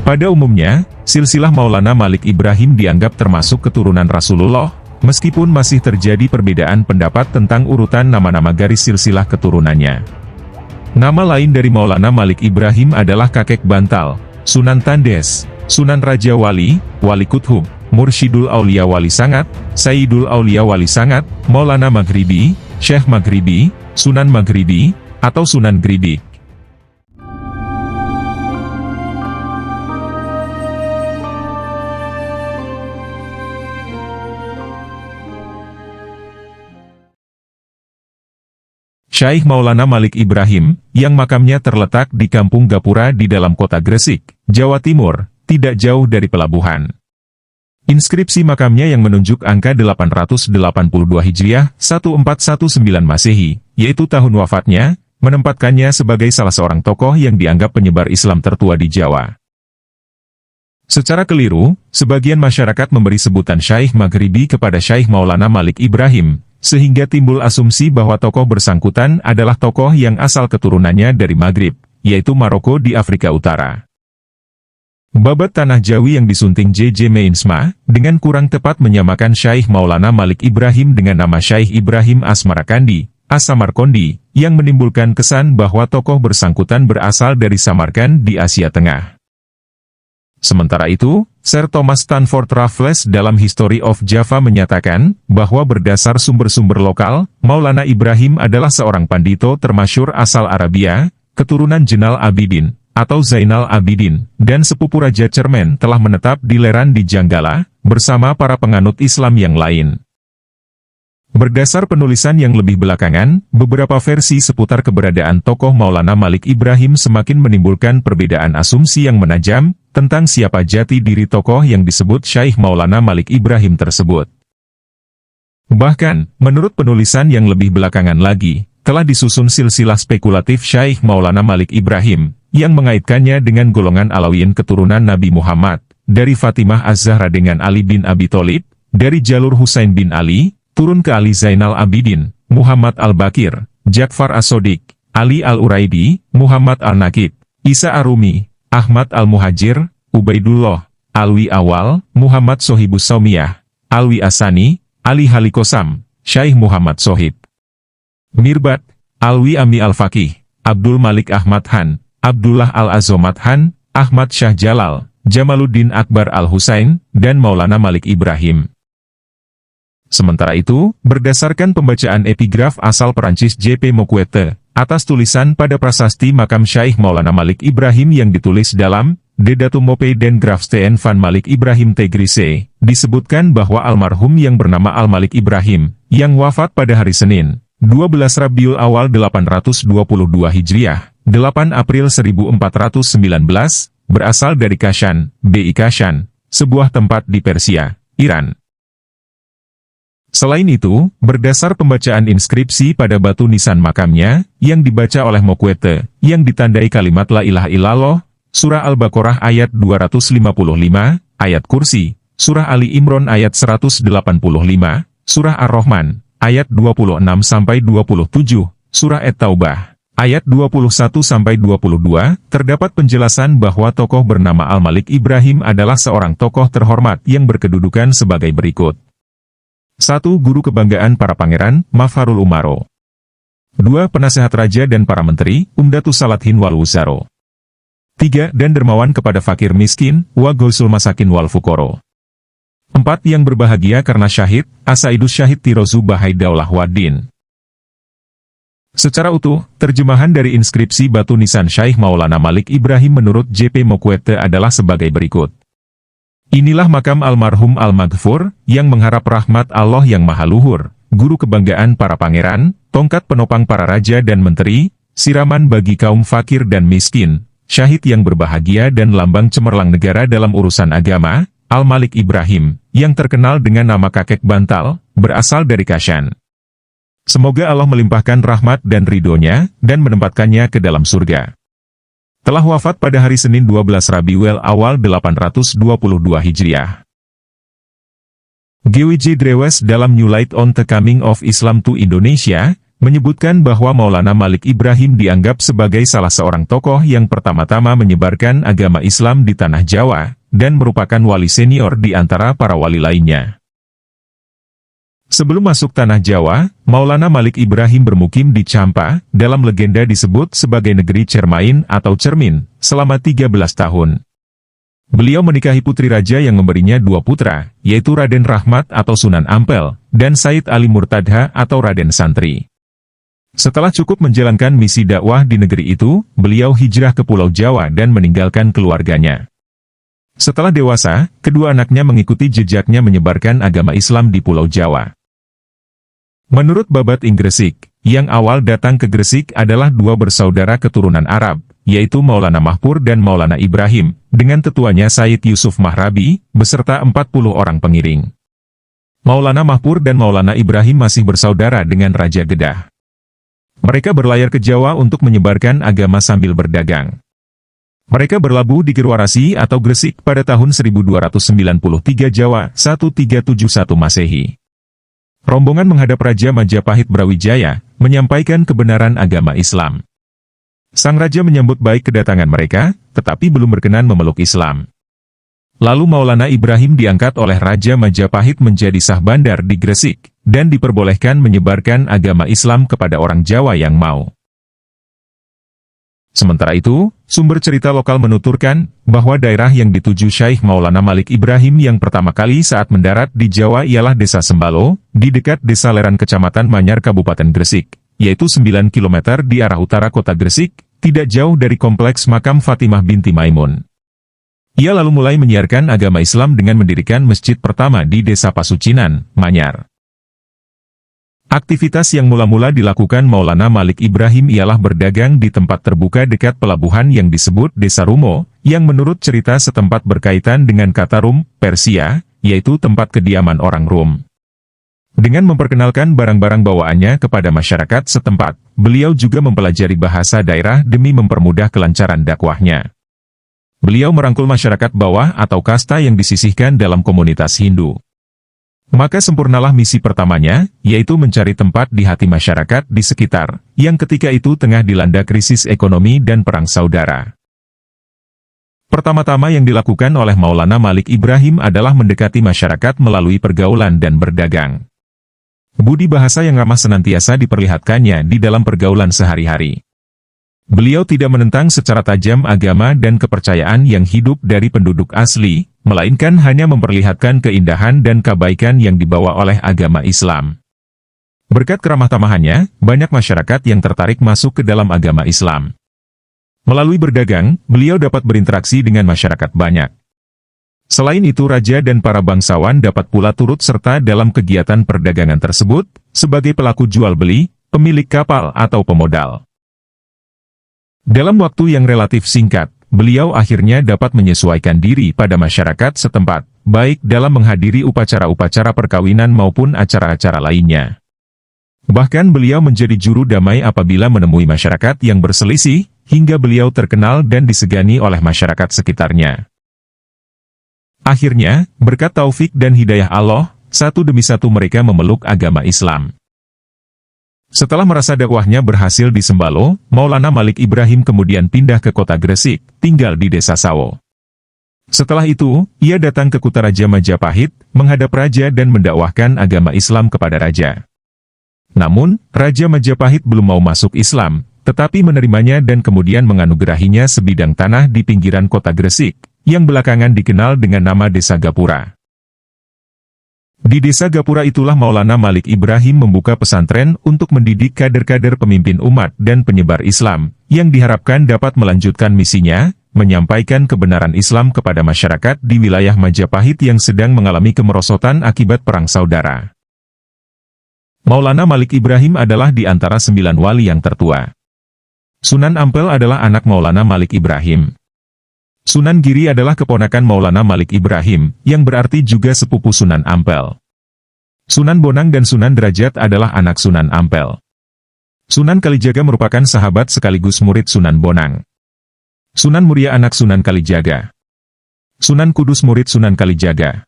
Pada umumnya, silsilah Maulana Malik Ibrahim dianggap termasuk keturunan Rasulullah, meskipun masih terjadi perbedaan pendapat tentang urutan nama-nama garis silsilah keturunannya. Nama lain dari Maulana Malik Ibrahim adalah kakek bantal, Sunan Tandes, Sunan Raja Wali, Wali Kuthub, Mursyidul Aulia Wali Sangat, Sayyidul Aulia Wali Sangat, Maulana Maghribi, Syekh Maghribi, Sunan Maghribi, atau Sunan Gridik. Syaikh Maulana Malik Ibrahim, yang makamnya terletak di Kampung Gapura di dalam kota Gresik, Jawa Timur, tidak jauh dari pelabuhan. Inskripsi makamnya yang menunjuk angka 882 Hijriah, 1419 Masehi, yaitu tahun wafatnya, menempatkannya sebagai salah seorang tokoh yang dianggap penyebar Islam tertua di Jawa. Secara keliru, sebagian masyarakat memberi sebutan Syaikh Maghribi kepada Syaikh Maulana Malik Ibrahim, sehingga timbul asumsi bahwa tokoh bersangkutan adalah tokoh yang asal keturunannya dari Maghrib, yaitu Maroko di Afrika Utara. Babat Tanah Jawi yang disunting J.J. Meinsma, dengan kurang tepat menyamakan Syaikh Maulana Malik Ibrahim dengan nama Syaikh Ibrahim Asmarakandi, As-Samarkandi, yang menimbulkan kesan bahwa tokoh bersangkutan berasal dari Samarkand di Asia Tengah. Sementara itu, Sir Thomas Stanford Raffles dalam History of Java menyatakan, bahwa berdasar sumber-sumber lokal, Maulana Ibrahim adalah seorang pandito termasyur asal Arabia, keturunan Jenal Abidin, atau Zainal Abidin, dan sepupu Raja Cermen telah menetap di Leran di Janggala, bersama para penganut Islam yang lain. Berdasar penulisan yang lebih belakangan, beberapa versi seputar keberadaan tokoh Maulana Malik Ibrahim semakin menimbulkan perbedaan asumsi yang menajam, tentang siapa jati diri tokoh yang disebut Syaikh Maulana Malik Ibrahim tersebut. Bahkan, menurut penulisan yang lebih belakangan lagi, telah disusun silsilah spekulatif Syaikh Maulana Malik Ibrahim, yang mengaitkannya dengan golongan Alawiyin keturunan Nabi Muhammad, dari Fatimah Az-Zahra dengan Ali bin Abi Tholib, dari jalur Husain bin Ali, turun ke Ali Zainal Abidin, Muhammad Al-Bakir, Ja'far As-Sodiq, Ali Al-Uraidi, Muhammad Al-Nakib, Isa Arumi, Ahmad Al-Muhajir, Ubaidullah, Alwi Awal, Muhammad Sohibus Saumiyah, Alwi Asani, Ali Halikosam, Syaikh Muhammad Sohib, Mirbat, Alwi Ami Al-Faqih, Abdul Malik Ahmad Han, Abdullah Al-Azomat Han, Ahmad Syah Jalal, Jamaluddin Akbar Al-Husain, dan Maulana Malik Ibrahim. Sementara itu, berdasarkan pembacaan epigraf asal Perancis J.P. Moquette, atas tulisan pada prasasti makam Syaikh Maulana Malik Ibrahim yang ditulis dalam De Datum Mope den Grafsteen van Malik Ibrahim Tegrise, disebutkan bahwa almarhum yang bernama Al-Malik Ibrahim, yang wafat pada hari Senin, 12 Rabiul Awal 822 Hijriah, 8 April 1419, berasal dari Kashan, B.I. Kashan, sebuah tempat di Persia, Iran. Selain itu, berdasar pembacaan inskripsi pada batu nisan makamnya, yang dibaca oleh Moquette, yang ditandai kalimat La ilaha illallah, Surah Al-Baqarah ayat 255, ayat Kursi, Surah Ali Imran ayat 185, Surah Ar-Rahman, ayat 26-27, Surah At-Taubah, ayat 21-22, terdapat penjelasan bahwa tokoh bernama Al-Malik Ibrahim adalah seorang tokoh terhormat yang berkedudukan sebagai berikut. 1. Guru kebanggaan para pangeran, Mafharul Umaro. 2. Penasehat raja dan para menteri, Umdatus Salathin wal Wuzaro. 3. Dan dermawan kepada fakir miskin, wa Gausul Masakin wal Fukoro. 4. Yang berbahagia karena syahid, Asaidus Syahid Tirozu Bahai Daulah Waddin. Secara utuh, terjemahan dari inskripsi batu nisan Syaikh Maulana Malik Ibrahim menurut J.P. Moquette adalah sebagai berikut. Inilah makam almarhum Al-Maghfur, yang mengharap rahmat Allah yang Maha Luhur, guru kebanggaan para pangeran, tongkat penopang para raja dan menteri, siraman bagi kaum fakir dan miskin, syahid yang berbahagia dan lambang cemerlang negara dalam urusan agama, Al-Malik Ibrahim, yang terkenal dengan nama kakek bantal, berasal dari Kashan. Semoga Allah melimpahkan rahmat dan ridhonya, dan menempatkannya ke dalam surga. Telah wafat pada hari Senin 12 Rabiul Awal 822 Hijriah. GWJ Drewes dalam New Light on the Coming of Islam to Indonesia, menyebutkan bahwa Maulana Malik Ibrahim dianggap sebagai salah seorang tokoh yang pertama-tama menyebarkan agama Islam di tanah Jawa, dan merupakan wali senior di antara para wali lainnya. Sebelum masuk tanah Jawa, Maulana Malik Ibrahim bermukim di Champa, dalam legenda disebut sebagai negeri Cermain atau Cermin, selama 13 tahun. Beliau menikahi putri raja yang memberinya 2 putra, yaitu Raden Rahmat atau Sunan Ampel, dan Said Ali Murtadha atau Raden Santri. Setelah cukup menjalankan misi dakwah di negeri itu, beliau hijrah ke Pulau Jawa dan meninggalkan keluarganya. Setelah dewasa, kedua anaknya mengikuti jejaknya menyebarkan agama Islam di Pulau Jawa. Menurut Babat Inggresik, yang awal datang ke Gresik adalah 2 bersaudara keturunan Arab, yaitu Maulana Mahpur dan Maulana Ibrahim, dengan tetuanya Said Yusuf Mahrabi, beserta 40 orang pengiring. Maulana Mahpur dan Maulana Ibrahim masih bersaudara dengan Raja Gedah. Mereka berlayar ke Jawa untuk menyebarkan agama sambil berdagang. Mereka berlabuh di Kirwarasi atau Gresik pada tahun 1293 Jawa, 1371 Masehi. Rombongan menghadap Raja Majapahit Brawijaya, menyampaikan kebenaran agama Islam. Sang Raja menyambut baik kedatangan mereka, tetapi belum berkenan memeluk Islam. Lalu Maulana Ibrahim diangkat oleh Raja Majapahit menjadi sah bandar di Gresik, dan diperbolehkan menyebarkan agama Islam kepada orang Jawa yang mau. Sementara itu, sumber cerita lokal menuturkan bahwa daerah yang dituju Syekh Maulana Malik Ibrahim yang pertama kali saat mendarat di Jawa ialah Desa Sembalo, di dekat Desa Leran Kecamatan Manyar Kabupaten Gresik, yaitu 9 km di arah utara kota Gresik, tidak jauh dari kompleks makam Fatimah binti Maimun. Ia lalu mulai menyiarkan agama Islam dengan mendirikan masjid pertama di Desa Pasucinan, Manyar. Aktivitas yang mula-mula dilakukan Maulana Malik Ibrahim ialah berdagang di tempat terbuka dekat pelabuhan yang disebut Desa Rumo, yang menurut cerita setempat berkaitan dengan kata Rum, Persia, yaitu tempat kediaman orang Rum. Dengan memperkenalkan barang-barang bawaannya kepada masyarakat setempat, beliau juga mempelajari bahasa daerah demi mempermudah kelancaran dakwahnya. Beliau merangkul masyarakat bawah atau kasta yang disisihkan dalam komunitas Hindu. Maka sempurnalah misi pertamanya, yaitu mencari tempat di hati masyarakat di sekitar, yang ketika itu tengah dilanda krisis ekonomi dan perang saudara. Pertama-tama yang dilakukan oleh Maulana Malik Ibrahim adalah mendekati masyarakat melalui pergaulan dan berdagang. Budi bahasa yang ramah senantiasa diperlihatkannya di dalam pergaulan sehari-hari. Beliau tidak menentang secara tajam agama dan kepercayaan yang hidup dari penduduk asli, melainkan hanya memperlihatkan keindahan dan kebaikan yang dibawa oleh agama Islam. Berkat keramah tamahannya, banyak masyarakat yang tertarik masuk ke dalam agama Islam. Melalui berdagang, beliau dapat berinteraksi dengan masyarakat banyak. Selain itu raja dan para bangsawan dapat pula turut serta dalam kegiatan perdagangan tersebut, sebagai pelaku jual beli, pemilik kapal atau pemodal. Dalam waktu yang relatif singkat, beliau akhirnya dapat menyesuaikan diri pada masyarakat setempat, baik dalam menghadiri upacara-upacara perkawinan maupun acara-acara lainnya. Bahkan beliau menjadi juru damai apabila menemui masyarakat yang berselisih, hingga beliau terkenal dan disegani oleh masyarakat sekitarnya. Akhirnya, berkat taufik dan hidayah Allah, satu demi satu mereka memeluk agama Islam. Setelah merasa dakwahnya berhasil di Sembalo, Maulana Malik Ibrahim kemudian pindah ke kota Gresik, tinggal di Desa Sawo. Setelah itu, ia datang ke Kutaraja Majapahit, menghadap raja dan mendakwahkan agama Islam kepada raja. Namun, Raja Majapahit belum mau masuk Islam, tetapi menerimanya dan kemudian menganugerahinya sebidang tanah di pinggiran kota Gresik, yang belakangan dikenal dengan nama Desa Gapura. Di Desa Gapura itulah Maulana Malik Ibrahim membuka pesantren untuk mendidik kader-kader pemimpin umat dan penyebar Islam, yang diharapkan dapat melanjutkan misinya, menyampaikan kebenaran Islam kepada masyarakat di wilayah Majapahit yang sedang mengalami kemerosotan akibat perang saudara. Maulana Malik Ibrahim adalah di antara 9 wali yang tertua. Sunan Ampel adalah anak Maulana Malik Ibrahim. Sunan Giri adalah keponakan Maulana Malik Ibrahim, yang berarti juga sepupu Sunan Ampel. Sunan Bonang dan Sunan Derajat adalah anak Sunan Ampel. Sunan Kalijaga merupakan sahabat sekaligus murid Sunan Bonang. Sunan Muria anak Sunan Kalijaga. Sunan Kudus murid Sunan Kalijaga.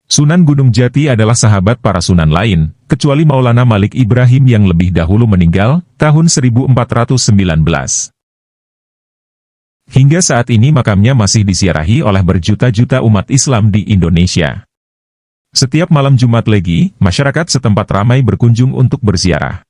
Sunan Gunung Jati adalah sahabat para sunan lain, kecuali Maulana Malik Ibrahim yang lebih dahulu meninggal, tahun 1419. Hingga saat ini makamnya masih disiarahi oleh berjuta-juta umat Islam di Indonesia. Setiap malam Jumat Legi, masyarakat setempat ramai berkunjung untuk berziarah.